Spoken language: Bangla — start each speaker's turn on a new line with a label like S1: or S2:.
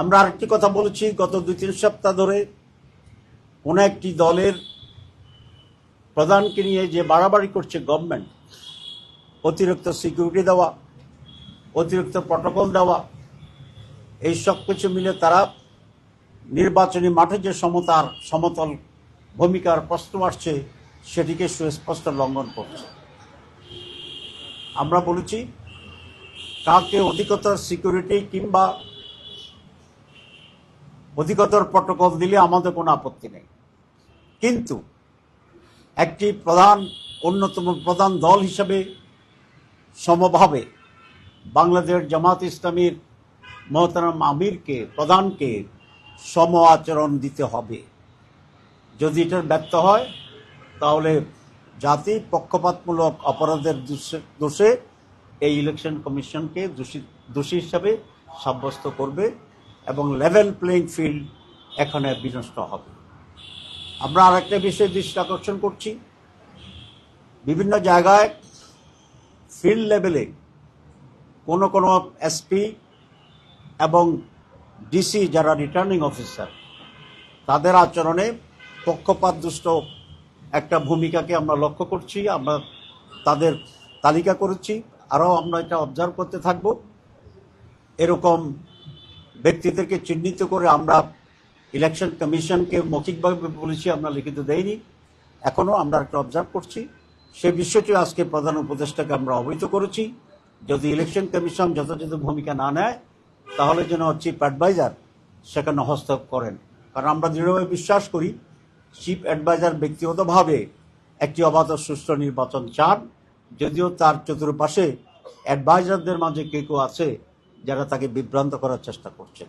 S1: আমরা আরেকটি কথা বলেছি, গত 2-3 সপ্তাহ ধরে কোন একটি দলের প্রধানকে নিয়ে যে বাড়াবাড়ি করছে গভর্নমেন্ট, অতিরিক্ত সিকিউরিটি দেওয়া, অতিরিক্ত প্রটোকল দেওয়া, এই সব কিছু মিলে তারা নির্বাচনী মাঠে যে সমতল ভূমিকার প্রশ্ন আসছে সেটিকে সুস্পষ্ট লঙ্ঘন করছে। আমরা বলেছি কাউকে অধিকতর সিকিউরিটি কিংবা অধিকতর প্রটোকল দিলে আমাদের কোনো আপত্তি নেই, কিন্তু একটি অন্যতম প্রধান দল হিসেবে সমভাবে বাংলাদেশ জামাত ইসলামীর মোহতারাম আমিরকে, প্রধানকে সম আচরণ দিতে হবে। যদি এটার ব্যর্থ হয় তাহলে জাতি পক্ষপাতমূলক অপরাধের দোষে এই ইলেকশন কমিশনকে দোষী হিসাবে সাব্যস্ত করবে এবং লেভেল প্লেইং ফিল্ড এখানে বিনষ্ট হবে। আমরা আরেকটা বিষয়ে দৃষ্টি আকর্ষণ করছি, বিভিন্ন জায়গায় ফিল্ড লেভেলে কোনো এসপি এবং ডিসি যারা রিটার্নিং অফিসার, তাদের আচরণে পক্ষপাতদুষ্ট একটা ভূমিকাকে আমরা লক্ষ্য করছি। আমরা তাদের তালিকা করেছি, আরও আমরা এটা অবজার্ভ করতে থাকব। এরকম ব্যক্তিদেরকে চিহ্নিত করে আমরা ইলেকশন কমিশনকে মৌখিকভাবে বলেছি, আমরা লিখিত দেইনি, এখনও আমরা একটা অবজার্ভ করছি। সে বিষয়টি আজকে প্রধান উপদেষ্টাকে আমরা অবহিত করেছি। যদি ইলেকশন কমিশন যথাযথ ভূমিকা না নেয় তাহলে যেন চিফ অ্যাডভাইজার সেখানে হস্তক্ষেপ করেন, কারণ আমরা দৃঢ়ভাবে বিশ্বাস করি চিফ অ্যাডভাইজার ব্যক্তিগতভাবে একটি অবাধ সুষ্ঠু নির্বাচন চান, যদিও তার চতুর্পাশে অ্যাডভাইজারদের মাঝে কেউ আছে যারা তাকে বিভ্রান্ত করার চেষ্টা করছেন।